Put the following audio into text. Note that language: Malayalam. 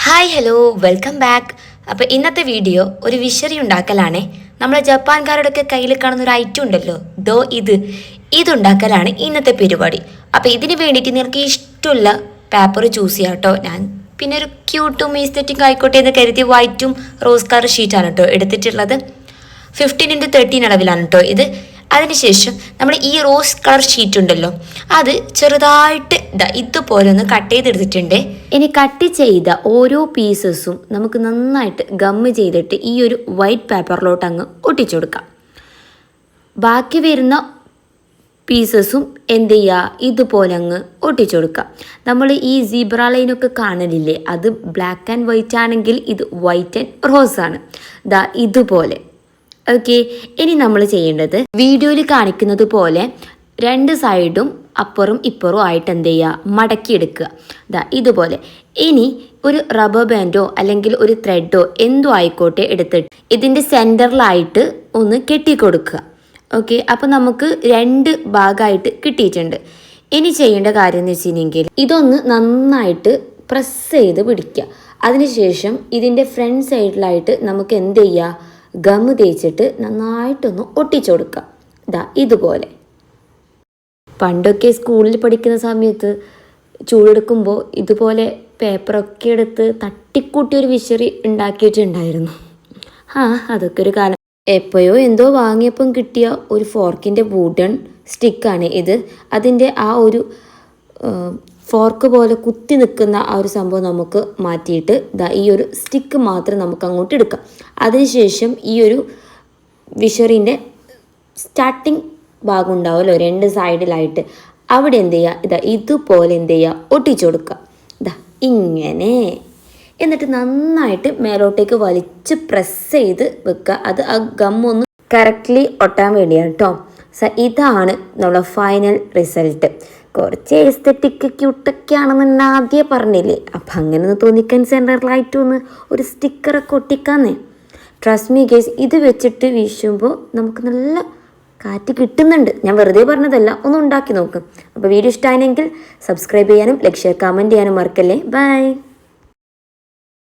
Hi hello welcome back. അപ്പോൾ ഇന്നത്തെ വീഡിയോ ഒരു വിഷറി ഉണ്ടാക്കലാണേ. നമ്മളെ ജപ്പാൻകാരുടെയൊക്കെ കയ്യിൽ കാണുന്ന ഒരു ഐറ്റം ഉണ്ടല്ലോ, ഇതുണ്ടാക്കലാണ് ഇന്നത്തെ പരിപാടി. അപ്പോൾ ഇതിന് വേണ്ടിയിട്ട് നിങ്ങൾക്ക് ഇഷ്ടമുള്ള പേപ്പർ ചൂസ് ചെയ്യാം കേട്ടോ. ഞാൻ പിന്നെ ഒരു ക്യൂട്ടും ഈസ്തറ്റിക് ആയിക്കോട്ടെ എന്ന് കരുതി വൈറ്റും റോസ് കളർ ഷീറ്റാണ് കേട്ടോ എടുത്തിട്ടുള്ളത്. 15x13 അളവിലാണ് കേട്ടോ ഇത്. അതിനുശേഷം നമ്മൾ ഈ റോസ് കളർ ഷീറ്റ് ഉണ്ടല്ലോ, അത് ചെറുതായിട്ട് ഇതുപോലെ ഒന്ന് കട്ട് ചെയ്തെടുത്തിട്ടുണ്ട്. ഇനി കട്ട് ചെയ്ത ഓരോ പീസസും നമുക്ക് നന്നായിട്ട് ഗമ്മ് ചെയ്തിട്ട് ഈ ഒരു വൈറ്റ് പേപ്പറിലോട്ട് അങ്ങ് ഒട്ടിച്ചു കൊടുക്കാം. ബാക്കി വരുന്ന പീസസും എന്ത് ചെയ്യുക, ഇതുപോലെ അങ്ങ് ഒട്ടിച്ചു കൊടുക്കാം. നമ്മൾ ഈ സീബ്ര ലൈനൊക്കെ കാണലില്ലേ, അത് ബ്ലാക്ക് ആൻഡ് വൈറ്റ് ആണെങ്കിൽ ഇത് വൈറ്റ് ആൻഡ് റോസ് ആണ്. ഇതുപോലെ. ഓക്കെ, ഇനി നമ്മൾ ചെയ്യേണ്ടത് വീഡിയോയിൽ കാണിക്കുന്നത് പോലെ രണ്ട് സൈഡും അപ്പുറം ഇപ്പുറവും ആയിട്ട് എന്ത് ചെയ്യുക, മടക്കിയെടുക്കുക. ഇതുപോലെ. ഇനി ഒരു റബ്ബർ ബാൻഡോ അല്ലെങ്കിൽ ഒരു ത്രെഡോ എന്തോ ആയിക്കോട്ടെ എടുത്തിട്ട് ഇതിൻ്റെ സെൻറ്ററിലായിട്ട് ഒന്ന് കെട്ടിക്കൊടുക്കുക. ഓക്കെ, അപ്പോൾ നമുക്ക് രണ്ട് ഭാഗമായിട്ട് കിട്ടിയിട്ടുണ്ട്. ഇനി ചെയ്യേണ്ട കാര്യം എന്ന് വെച്ചിട്ടുണ്ടെങ്കിൽ ഇതൊന്ന് നന്നായിട്ട് പ്രസ് ചെയ്ത് പിടിക്കുക. അതിനുശേഷം ഇതിൻ്റെ ഫ്രണ്ട് സൈഡിലായിട്ട് നമുക്ക് എന്ത് ചെയ്യുക, ഗമ്മ് തേച്ചിട്ട് നന്നായിട്ടൊന്ന് ഒട്ടിച്ചു കൊടുക്കുക. ഇതുപോലെ. പണ്ടൊക്കെ സ്കൂളിൽ പഠിക്കുന്ന സമയത്ത് ചൂടെടുക്കുമ്പോൾ ഇതുപോലെ പേപ്പറൊക്കെ എടുത്ത് തട്ടിക്കൂട്ടി ഒരു വിശറി ഉണ്ടാക്കിയിട്ടുണ്ടായിരുന്നു. അതൊക്കെ ഒരു കാലം. എപ്പോഴോ എന്തോ വാങ്ങിയപ്പം കിട്ടിയ ഒരു ഫോർക്കിൻ്റെ വുഡൻ സ്റ്റിക്കാണ് ഇത്. അതിൻ്റെ ആ ഒരു ഫോർക്ക് പോലെ കുത്തി നിൽക്കുന്ന ആ ഒരു സംഭവം നമുക്ക് മാറ്റിയിട്ട് ഈ ഒരു സ്റ്റിക്ക് മാത്രം നമുക്ക് അങ്ങോട്ട് എടുക്കാം. അതിനുശേഷം ഈ ഒരു വിഷറിൻ്റെ സ്റ്റാർട്ടിങ് ഭാഗം ഉണ്ടാവുമല്ലോ രണ്ട് സൈഡിലായിട്ട്, അവിടെ എന്ത് ചെയ്യുക, ഇതുപോലെ എന്ത് ചെയ്യുക, ഒട്ടിച്ചു കൊടുക്കുക. ഇങ്ങനെ. എന്നിട്ട് നന്നായിട്ട് മേലോട്ടേക്ക് വലിച്ച് പ്രസ് ചെയ്ത് വെക്കുക. അത് ആ ഗമ്മൊന്ന് കറക്റ്റ്ലി ഒട്ടാൻ വേണ്ടിയാണ് കേട്ടോ. ഇതാണ് നമ്മളെ ഫൈനൽ റിസൾട്ട്. കുറച്ച് എസ്തെറ്റിക് ക്യൂട്ടൊക്കെ ആണെന്ന് ആദ്യം പറഞ്ഞില്ലേ, അപ്പം അങ്ങനെ ഒന്ന് തോന്നിക്കാൻ സെൻറ്ററിലായിട്ടൊന്ന് ഒരു സ്റ്റിക്കറൊക്കെ ഒട്ടിക്കാന്നേ. ട്രസ്റ്റ് മീ ഗൈസ്, ഇത് വെച്ചിട്ട് വീശുമ്പോൾ നമുക്ക് നല്ല കാറ്റ് കിട്ടുന്നുണ്ട്. ഞാൻ വെറുതെ പറഞ്ഞതല്ല, ഒന്ന് ഉണ്ടാക്കി നോക്കും. അപ്പോൾ വീഡിയോ ഇഷ്ടമായെങ്കിൽ സബ്സ്ക്രൈബ് ചെയ്യാനും ലൈക്ക് ഷെയർ കമൻറ്റ് ചെയ്യാനും മറക്കല്ലേ. ബൈ.